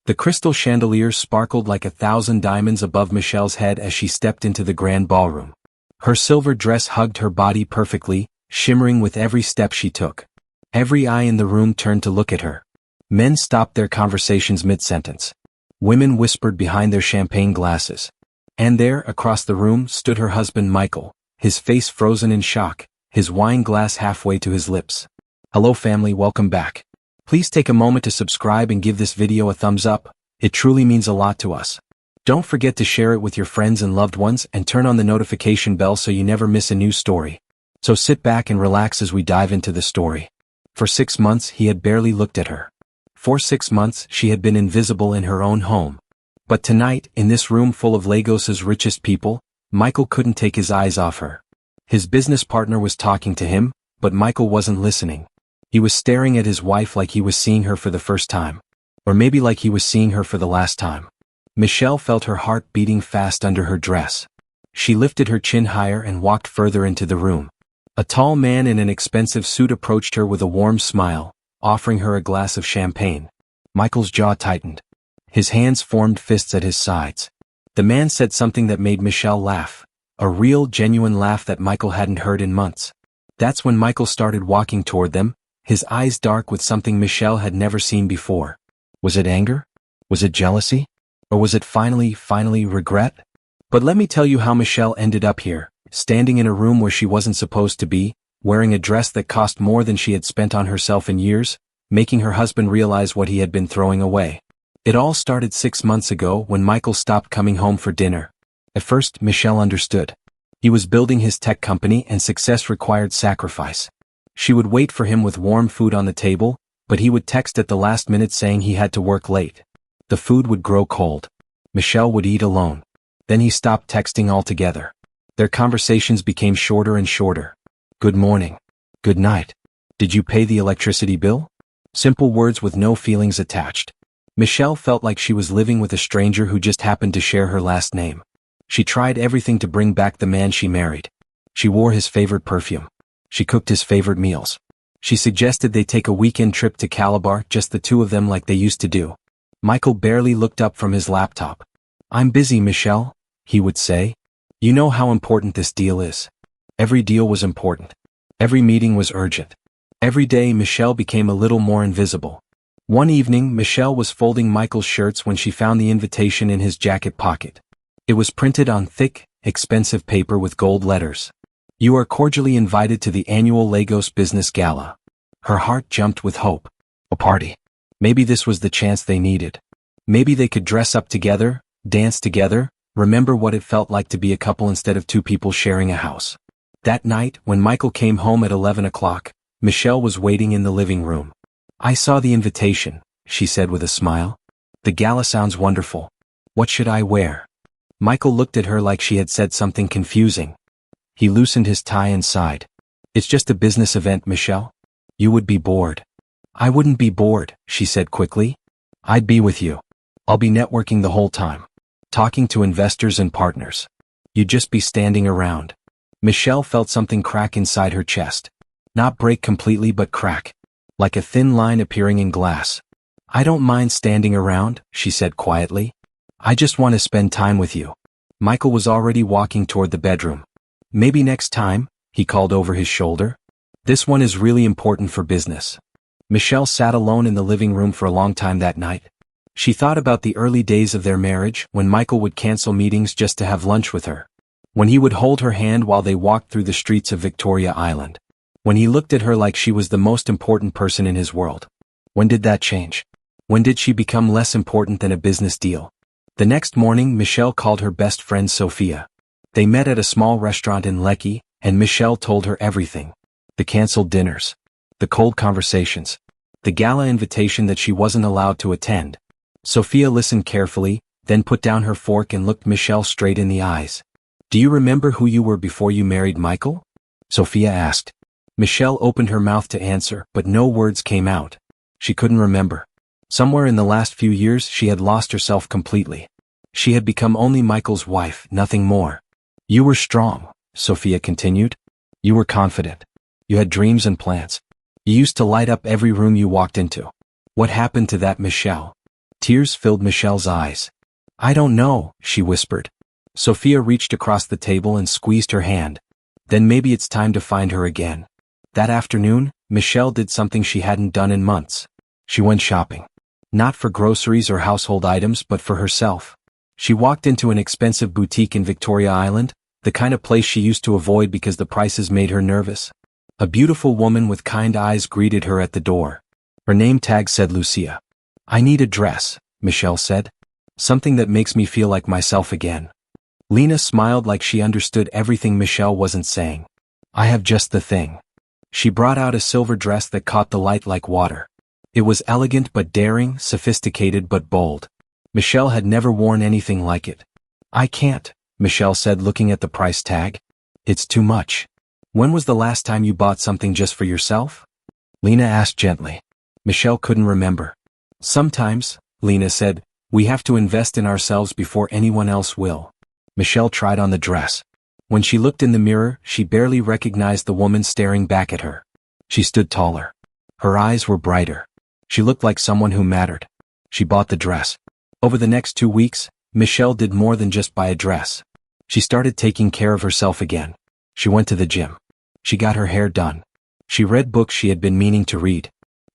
The crystal chandelier sparkled like 1,000 diamonds above Michelle's head as she stepped into the grand ballroom. Her silver dress hugged her body perfectly, shimmering with every step she took. Every eye in the room turned to look at her. Men stopped their conversations mid-sentence. Women whispered behind their champagne glasses. And there, across the room, stood her husband Michael, his face frozen in shock, his wine glass halfway to his lips. Hello family, welcome back. Please take a moment to subscribe and give this video a thumbs up. It truly means a lot to us. Don't forget to share it with your friends and loved ones and turn on the notification bell so you never miss a new story. So sit back and relax as we dive into the story. For 6 months he had barely looked at her. For 6 months she had been invisible in her own home. But tonight, in this room full of Lagos's richest people, Michael couldn't take his eyes off her. His business partner was talking to him, but Michael wasn't listening. He was staring at his wife like he was seeing her for the first time. Or maybe like he was seeing her for the last time. Michelle felt her heart beating fast under her dress. She lifted her chin higher and walked further into the room. A tall man in an expensive suit approached her with a warm smile, offering her a glass of champagne. Michael's jaw tightened. His hands formed fists at his sides. The man said something that made Michelle laugh. A real, genuine laugh that Michael hadn't heard in months. That's when Michael started walking toward them, his eyes dark with something Michelle had never seen before. Was it anger? Was it jealousy? Or was it finally regret? But let me tell you how Michelle ended up here, standing in a room where she wasn't supposed to be, wearing a dress that cost more than she had spent on herself in years, making her husband realize what he had been throwing away. It all started 6 months ago when Michael stopped coming home for dinner. At first, Michelle understood. He was building his tech company and success required sacrifice. She would wait for him with warm food on the table, but he would text at the last minute saying he had to work late. The food would grow cold. Michelle would eat alone. Then he stopped texting altogether. Their conversations became shorter and shorter. Good morning. Good night. Did you pay the electricity bill? Simple words with no feelings attached. Michelle felt like she was living with a stranger who just happened to share her last name. She tried everything to bring back the man she married. She wore his favorite perfume. She cooked his favorite meals. She suggested they take a weekend trip to Calabar, just the two of them like they used to do. Michael barely looked up from his laptop. I'm busy, Michelle, he would say. You know how important this deal is. Every deal was important. Every meeting was urgent. Every day Michelle became a little more invisible. One evening Michelle was folding Michael's shirts when she found the invitation in his jacket pocket. It was printed on thick, expensive paper with gold letters. You are cordially invited to the annual Lagos Business Gala. Her heart jumped with hope. A party. Maybe this was the chance they needed. Maybe they could dress up together, dance together, remember what it felt like to be a couple instead of two people sharing a house. That night, when Michael came home at 11 o'clock, Michelle was waiting in the living room. I saw the invitation, she said with a smile. The gala sounds wonderful. What should I wear? Michael looked at her like she had said something confusing. He loosened his tie and sighed. It's just a business event, Michelle. You would be bored. I wouldn't be bored, she said quickly. I'd be with you. I'll be networking the whole time. Talking to investors and partners. You'd just be standing around. Michelle felt something crack inside her chest. Not break completely but crack. Like a thin line appearing in glass. I don't mind standing around, she said quietly. I just want to spend time with you. Michael was already walking toward the bedroom. Maybe next time, he called over his shoulder. This one is really important for business. Michelle sat alone in the living room for a long time that night. She thought about the early days of their marriage when Michael would cancel meetings just to have lunch with her. When he would hold her hand while they walked through the streets of Victoria Island. When he looked at her like she was the most important person in his world. When did that change? When did she become less important than a business deal? The next morning Michelle called her best friend Sophia. They met at a small restaurant in Lekki, and Michelle told her everything. The cancelled dinners. The cold conversations. The gala invitation that she wasn't allowed to attend. Sophia listened carefully, then put down her fork and looked Michelle straight in the eyes. Do you remember who you were before you married Michael? Sophia asked. Michelle opened her mouth to answer, but no words came out. She couldn't remember. Somewhere in the last few years she had lost herself completely. She had become only Michael's wife, nothing more. You were strong, Sophia continued. You were confident. You had dreams and plans. You used to light up every room you walked into. What happened to that, Michelle? Tears filled Michelle's eyes. I don't know, she whispered. Sophia reached across the table and squeezed her hand. Then maybe it's time to find her again. That afternoon, Michelle did something she hadn't done in months. She went shopping. Not for groceries or household items but for herself. She walked into an expensive boutique in Victoria Island, the kind of place she used to avoid because the prices made her nervous. A beautiful woman with kind eyes greeted her at the door. Her name tag said Lucia. I need a dress, Michelle said. Something that makes me feel like myself again. Lena smiled like she understood everything Michelle wasn't saying. I have just the thing. She brought out a silver dress that caught the light like water. It was elegant but daring, sophisticated but bold. Michelle had never worn anything like it. I can't, Michelle said looking at the price tag. It's too much. When was the last time you bought something just for yourself? Lena asked gently. Michelle couldn't remember. Sometimes, Lena said, we have to invest in ourselves before anyone else will. Michelle tried on the dress. When she looked in the mirror, she barely recognized the woman staring back at her. She stood taller. Her eyes were brighter. She looked like someone who mattered. She bought the dress. Over the next 2 weeks, Michelle did more than just buy a dress. She started taking care of herself again. She went to the gym. She got her hair done. She read books she had been meaning to read.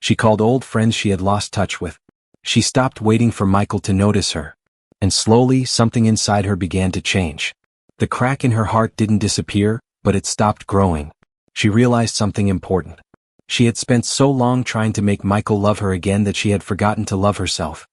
She called old friends she had lost touch with. She stopped waiting for Michael to notice her. And slowly, something inside her began to change. The crack in her heart didn't disappear, but it stopped growing. She realized something important. She had spent so long trying to make Michael love her again that she had forgotten to love herself.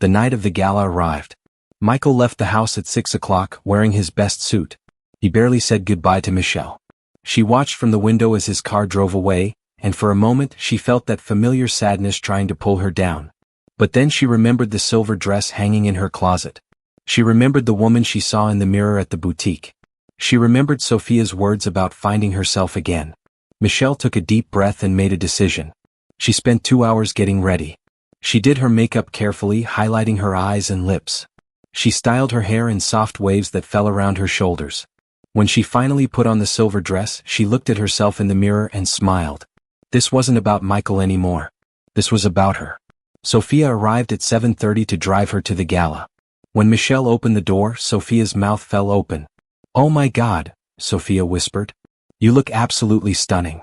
The night of the gala arrived. Michael left the house at 6 o'clock wearing his best suit. He barely said goodbye to Michelle. She watched from the window as his car drove away, and for a moment she felt that familiar sadness trying to pull her down. But then she remembered the silver dress hanging in her closet. She remembered the woman she saw in the mirror at the boutique. She remembered Sophia's words about finding herself again. Michelle took a deep breath and made a decision. She spent 2 hours getting ready. She did her makeup carefully, highlighting her eyes and lips. She styled her hair in soft waves that fell around her shoulders. When she finally put on the silver dress, she looked at herself in the mirror and smiled. This wasn't about Michael anymore. This was about her. Sophia arrived at 7:30 to drive her to the gala. When Michelle opened the door, Sophia's mouth fell open. Oh my God, Sophia whispered. You look absolutely stunning.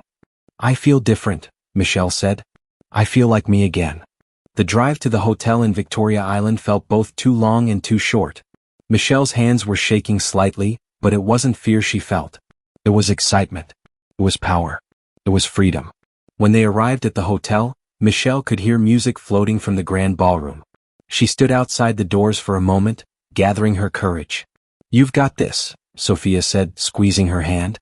I feel different, Michelle said. I feel like me again. The drive to the hotel in Victoria Island felt both too long and too short. Michelle's hands were shaking slightly, but it wasn't fear she felt. It was excitement. It was power. It was freedom. When they arrived at the hotel, Michelle could hear music floating from the grand ballroom. She stood outside the doors for a moment, gathering her courage. You've got this, Sophia said, squeezing her hand.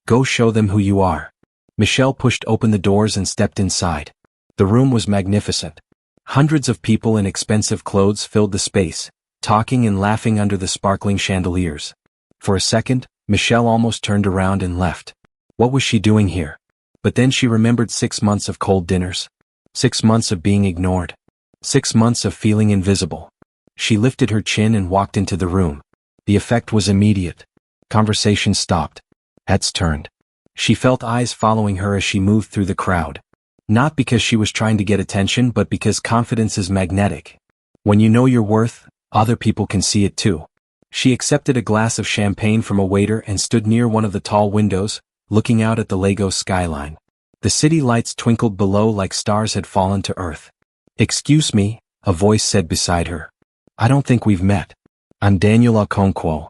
Go show them who you are. Michelle pushed open the doors and stepped inside. The room was magnificent. Hundreds of people in expensive clothes filled the space, talking and laughing under the sparkling chandeliers. For a second, Michelle almost turned around and left. What was she doing here? But then she remembered 6 months of cold dinners. 6 months of being ignored. 6 months of feeling invisible. She lifted her chin and walked into the room. The effect was immediate. Conversation stopped. Heads turned. She felt eyes following her as she moved through the crowd. Not because she was trying to get attention, but because confidence is magnetic. When you know your worth, other people can see it too. She accepted a glass of champagne from a waiter and stood near one of the tall windows, looking out at the Lagos skyline. The city lights twinkled below like stars had fallen to earth. Excuse me, a voice said beside her. I don't think we've met. I'm Daniel Okonkwo.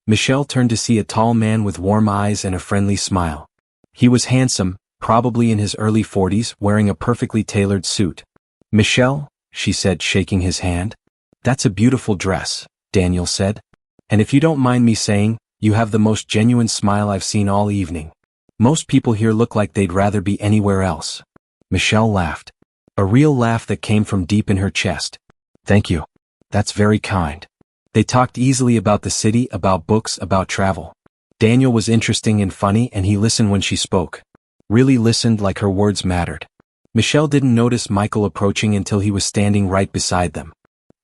Michelle turned to see a tall man with warm eyes and a friendly smile. He was handsome, probably in his early 40s, wearing a perfectly tailored suit. Michelle, she said, shaking his hand. That's a beautiful dress, Daniel said. And if you don't mind me saying, you have the most genuine smile I've seen all evening. Most people here look like they'd rather be anywhere else. Michelle laughed. A real laugh that came from deep in her chest. Thank you. That's very kind. They talked easily about the city, about books, about travel. Daniel was interesting and funny, and he listened when she spoke. Really listened, like her words mattered. Michelle didn't notice Michael approaching until he was standing right beside them.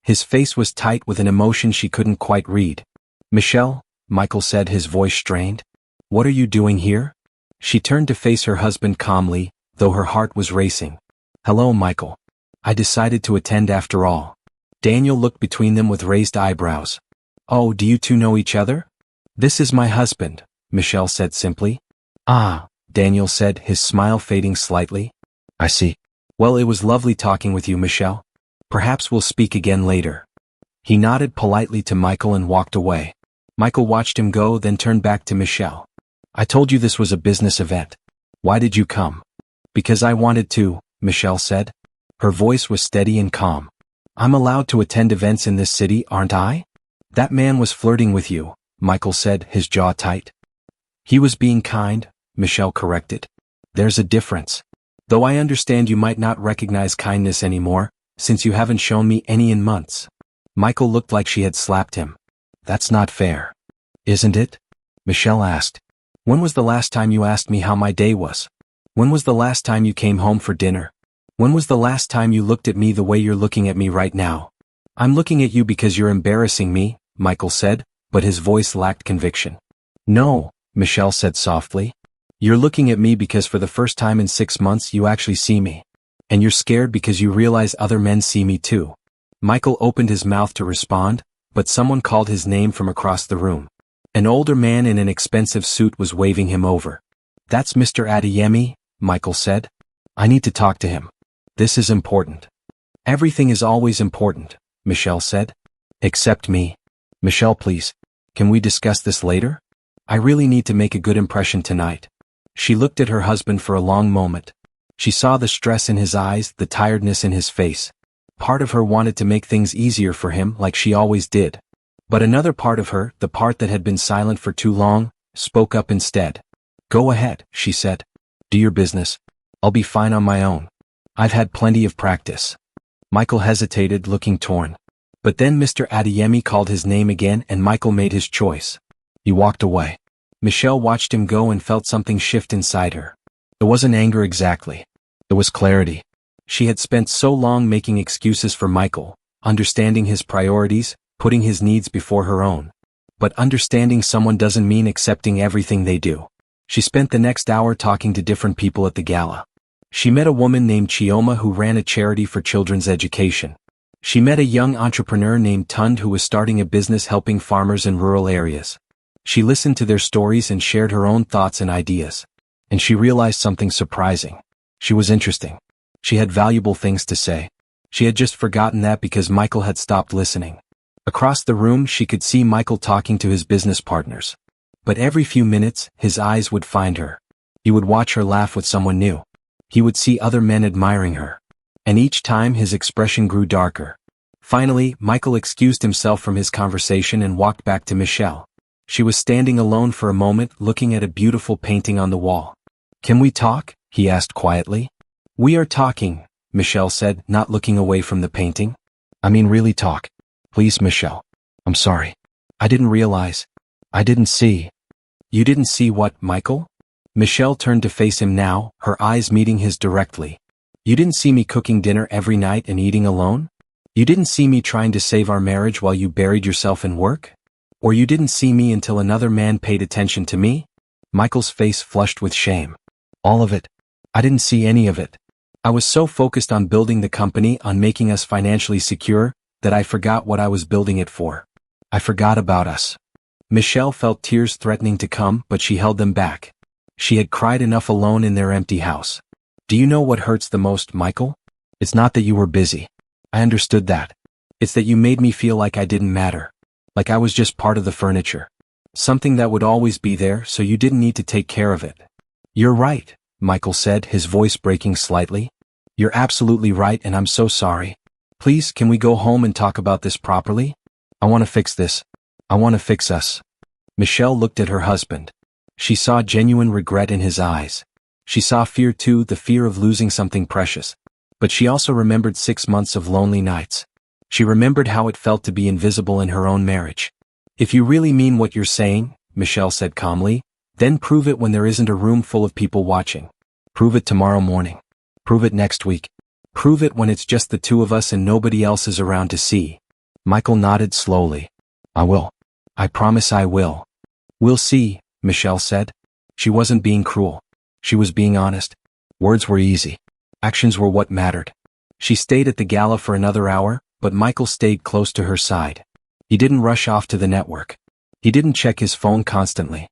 His face was tight with an emotion she couldn't quite read. Michelle, Michael said, his voice strained. What are you doing here? She turned to face her husband calmly, though her heart was racing. Hello, Michael. I decided to attend after all. Daniel looked between them with raised eyebrows. "Oh, do you two know each other?" "This is my husband," Michelle said simply. "Ah," Daniel said, his smile fading slightly. "I see. Well, it was lovely talking with you, Michelle. Perhaps we'll speak again later." He nodded politely to Michael and walked away. Michael watched him go, then turned back to Michelle. "I told you this was a business event. Why did you come?" "Because I wanted to," Michelle said. Her voice was steady and calm. "I'm allowed to attend events in this city, aren't I?" "That man was flirting with you," Michael said, his jaw tight. "He was being kind," Michelle corrected. "There's a difference. Though I understand you might not recognize kindness anymore, since you haven't shown me any in months." Michael looked like she had slapped him. "That's not fair." "Isn't it?" Michelle asked. "When was the last time you asked me how my day was? When was the last time you came home for dinner? When was the last time you looked at me the way you're looking at me right now?" "I'm looking at you because you're embarrassing me," Michael said, but his voice lacked conviction. "No," Michelle said softly. "You're looking at me because for the first time in 6 months you actually see me. And you're scared because you realize other men see me too." Michael opened his mouth to respond, but someone called his name from across the room. An older man in an expensive suit was waving him over. "That's Mr. Adeyemi," Michael said. "I need to talk to him. This is important." "Everything is always important," Michelle said. "Except me." "Michelle, please. Can we discuss this later? I really need to make a good impression tonight." She looked at her husband for a long moment. She saw the stress in his eyes, the tiredness in his face. Part of her wanted to make things easier for him like she always did. But another part of her, the part that had been silent for too long, spoke up instead. "Go ahead," she said. "Do your business. I'll be fine on my own. I've had plenty of practice." Michael hesitated, looking torn. But then Mr. Adeyemi called his name again and Michael made his choice. He walked away. Michelle watched him go and felt something shift inside her. It wasn't anger exactly. It was clarity. She had spent so long making excuses for Michael, understanding his priorities, putting his needs before her own. But understanding someone doesn't mean accepting everything they do. She spent the next hour talking to different people at the gala. She met a woman named Chioma who ran a charity for children's education. She met a young entrepreneur named Tund who was starting a business helping farmers in rural areas. She listened to their stories and shared her own thoughts and ideas. And she realized something surprising. She was interesting. She had valuable things to say. She had just forgotten that because Michael had stopped listening. Across the room she could see Michael talking to his business partners. But every few minutes, his eyes would find her. He would watch her laugh with someone new. He would see other men admiring her. And each time his expression grew darker. Finally, Michael excused himself from his conversation and walked back to Michelle. She was standing alone for a moment, looking at a beautiful painting on the wall. "Can we talk?" he asked quietly. "We are talking," Michelle said, not looking away from the painting. "I mean really talk. Please, Michelle. I'm sorry. I didn't realize. I didn't see." "You didn't see what, Michael?" Michelle turned to face him now, her eyes meeting his directly. "You didn't see me cooking dinner every night and eating alone? You didn't see me trying to save our marriage while you buried yourself in work? Or you didn't see me until another man paid attention to me?" Michael's face flushed with shame. "All of it. I didn't see any of it. I was so focused on building the company, on making us financially secure, that I forgot what I was building it for. I forgot about us." Michelle felt tears threatening to come, but she held them back. She had cried enough alone in their empty house. "Do you know what hurts the most, Michael? It's not that you were busy. I understood that. It's that you made me feel like I didn't matter. Like I was just part of the furniture. Something that would always be there, so you didn't need to take care of it." "You're right," Michael said, his voice breaking slightly. "You're absolutely right and I'm so sorry. Please, can we go home and talk about this properly? I want to fix this. I want to fix us." Michelle looked at her husband. She saw genuine regret in his eyes. She saw fear too, the fear of losing something precious. But she also remembered 6 months of lonely nights. She remembered how it felt to be invisible in her own marriage. "If you really mean what you're saying," Michelle said calmly, "then prove it when there isn't a room full of people watching. Prove it tomorrow morning. Prove it next week. Prove it when it's just the two of us and nobody else is around to see." Michael nodded slowly. "I will. I promise I will." "We'll see," Michelle said. She wasn't being cruel. She was being honest. Words were easy. Actions were what mattered. She stayed at the gala for another hour, but Michael stayed close to her side. He didn't rush off to the network. He didn't check his phone constantly.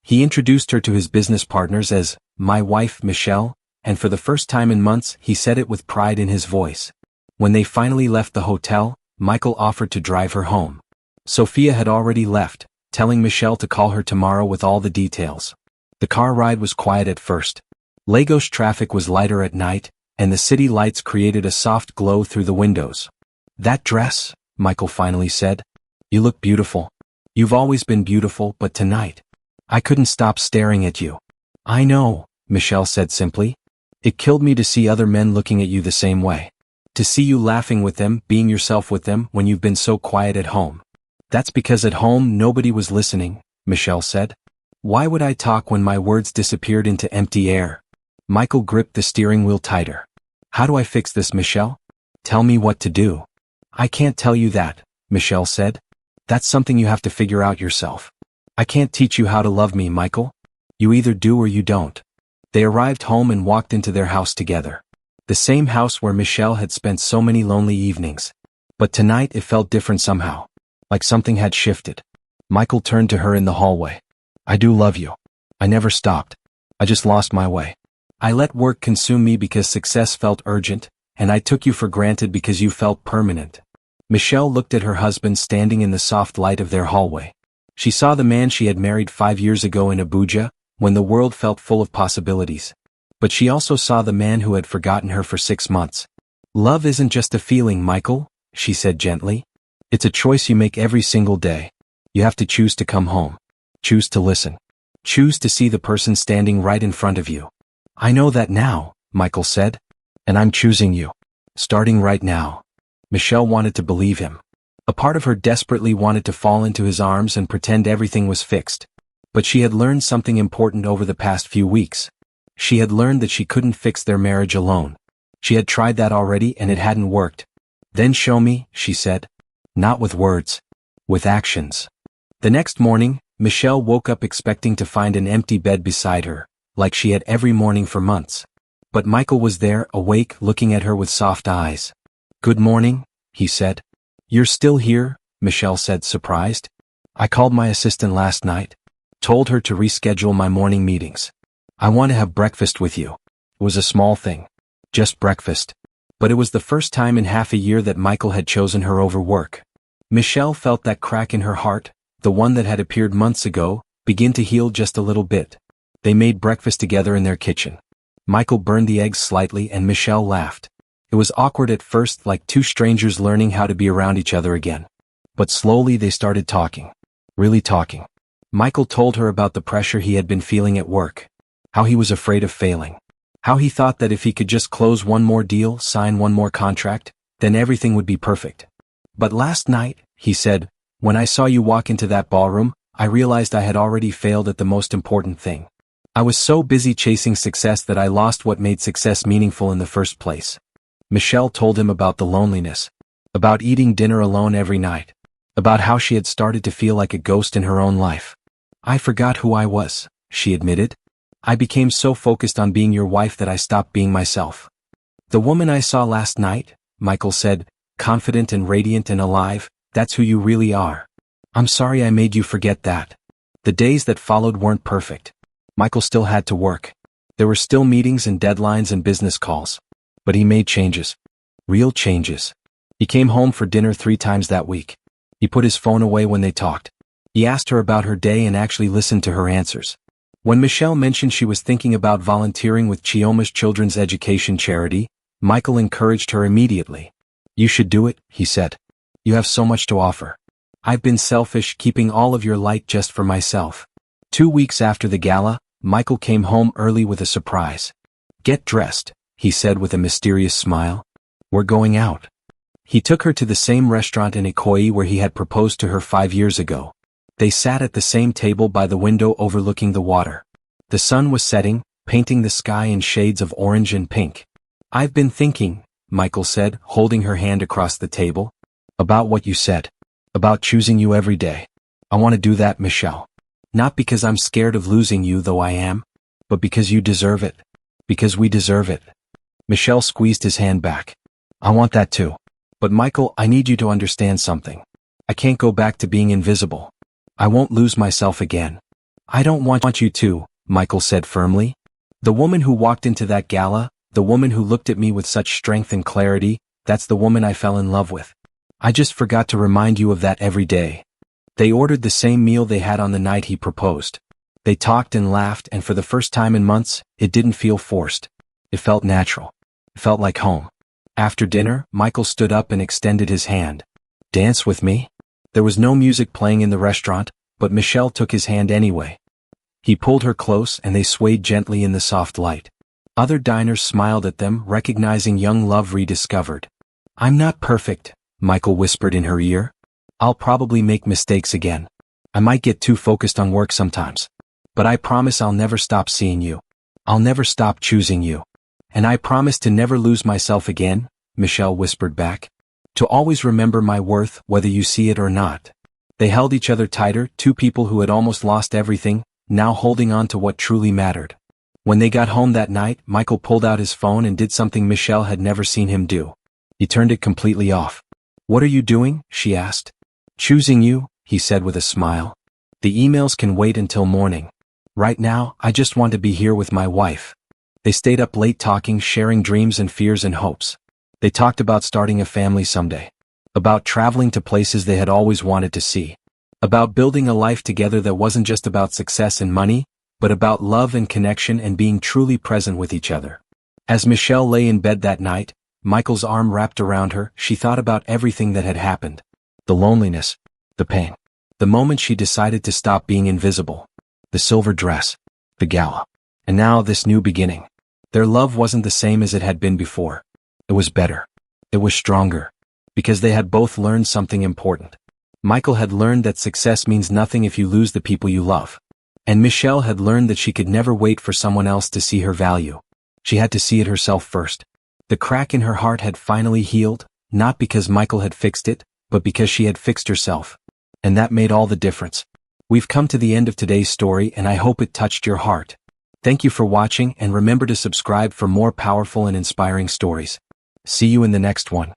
He introduced her to his business partners as, "My wife, Michelle," and for the first time in months he said it with pride in his voice. When they finally left the hotel, Michael offered to drive her home. Sophia had already left, telling Michelle to call her tomorrow with all the details. The car ride was quiet at first. Lagos traffic was lighter at night, and the city lights created a soft glow through the windows. "That dress," Michael finally said. "You look beautiful. You've always been beautiful, but tonight, I couldn't stop staring at you." "I know," Michelle said simply. "It killed me to see other men looking at you the same way. To see you laughing with them, being yourself with them when you've been so quiet at home." "That's because at home nobody was listening," Michelle said. "Why would I talk when my words disappeared into empty air?" Michael gripped the steering wheel tighter. "How do I fix this, Michelle? Tell me what to do." "I can't tell you that," Michelle said. "That's something you have to figure out yourself. I can't teach you how to love me, Michael. You either do or you don't." They arrived home and walked into their house together. The same house where Michelle had spent so many lonely evenings. But tonight it felt different somehow. Like something had shifted. Michael turned to her in the hallway. "I do love you. I never stopped. I just lost my way. I let work consume me because success felt urgent, and I took you for granted because you felt permanent." Michelle looked at her husband standing in the soft light of their hallway. She saw the man she had married 5 years ago in Abuja, when the world felt full of possibilities. But she also saw the man who had forgotten her for 6 months. "Love isn't just a feeling, Michael," she said gently. "It's a choice you make every single day. You have to choose to come home. Choose to listen. Choose to see the person standing right in front of you." "I know that now," Michael said. "And I'm choosing you. Starting right now." Michelle wanted to believe him. A part of her desperately wanted to fall into his arms and pretend everything was fixed. But she had learned something important over the past few weeks. She had learned that she couldn't fix their marriage alone. She had tried that already and it hadn't worked. "Then show me," she said. "Not with words. With actions." The next morning, Michelle woke up expecting to find an empty bed beside her, like she had every morning for months. But Michael was there, awake, looking at her with soft eyes. "Good morning," he said. "You're still here?" Michelle said, surprised. "I called my assistant last night. Told her to reschedule my morning meetings. I want to have breakfast with you." It was a small thing. Just breakfast. But it was the first time in half a year that Michael had chosen her over work. Michelle felt that crack in her heart, the one that had appeared months ago, begin to heal just a little bit. They made breakfast together in their kitchen. Michael burned the eggs slightly and Michelle laughed. It was awkward at first, like two strangers learning how to be around each other again. But slowly they started talking. Really talking. Michael told her about the pressure he had been feeling at work. How he was afraid of failing. How he thought that if he could just close one more deal, sign one more contract, then everything would be perfect. "But last night," he said, "when I saw you walk into that ballroom, I realized I had already failed at the most important thing. I was so busy chasing success that I lost what made success meaningful in the first place." Michelle told him about the loneliness. About eating dinner alone every night. About how she had started to feel like a ghost in her own life. "I forgot who I was," she admitted. "I became so focused on being your wife that I stopped being myself." "The woman I saw last night," Michael said, "confident and radiant and alive, that's who you really are. I'm sorry I made you forget that." The days that followed weren't perfect. Michael still had to work. There were still meetings and deadlines and business calls. But he made changes. Real changes. He came home for dinner 3 times that week. He put his phone away when they talked. He asked her about her day and actually listened to her answers. When Michelle mentioned she was thinking about volunteering with Chioma's children's education charity, Michael encouraged her immediately. "You should do it," he said. "You have so much to offer. I've been selfish, keeping all of your light just for myself." 2 weeks after the gala, Michael came home early with a surprise. "Get dressed," he said with a mysterious smile. "We're going out." He took her to the same restaurant in Ikoyi where he had proposed to her 5 years ago. They sat at the same table by the window overlooking the water. The sun was setting, painting the sky in shades of orange and pink. "I've been thinking," Michael said, holding her hand across the table. "About what you said. About choosing you every day. I want to do that, Michelle. Not because I'm scared of losing you, though I am. But because you deserve it. Because we deserve it." Michelle squeezed his hand back. "I want that too. But Michael, I need you to understand something. I can't go back to being invisible. I won't lose myself again. I don't want you to, Michael said firmly. The woman who walked into that gala, the woman who looked at me with such strength and clarity, that's the woman I fell in love with. I just forgot to remind you of that every day. They ordered the same meal they had on the night he proposed. They talked and laughed, and for the first time in months, it didn't feel forced. It felt natural. It felt like home. After dinner, Michael stood up and extended his hand. Dance with me? There was no music playing in the restaurant, but Michelle took his hand anyway. He pulled her close and they swayed gently in the soft light. Other diners smiled at them, recognizing young love rediscovered. I'm not perfect, Michael whispered in her ear. I'll probably make mistakes again. I might get too focused on work sometimes. But I promise I'll never stop seeing you. I'll never stop choosing you. And I promise to never lose myself again, Michelle whispered back. To always remember my worth, whether you see it or not. They held each other tighter, two people who had almost lost everything, now holding on to what truly mattered. When they got home that night, Michael pulled out his phone and did something Michelle had never seen him do. He turned it completely off. What are you doing? She asked. Choosing you, he said with a smile. The emails can wait until morning. Right now, I just want to be here with my wife. They stayed up late talking, sharing dreams and fears and hopes. They talked about starting a family someday. About traveling to places they had always wanted to see. About building a life together that wasn't just about success and money, but about love and connection and being truly present with each other. As Michelle lay in bed that night, Michael's arm wrapped around her, she thought about everything that had happened. The loneliness, the pain, the moment she decided to stop being invisible, the silver dress, the gala, and now this new beginning. Their love wasn't the same as it had been before. It was better. It was stronger. Because they had both learned something important. Michael had learned that success means nothing if you lose the people you love. And Michelle had learned that she could never wait for someone else to see her value. She had to see it herself first. The crack in her heart had finally healed, not because Michael had fixed it, but because she had fixed herself. And that made all the difference. We've come to the end of today's story, and I hope it touched your heart. Thank you for watching, and remember to subscribe for more powerful and inspiring stories. See you in the next one.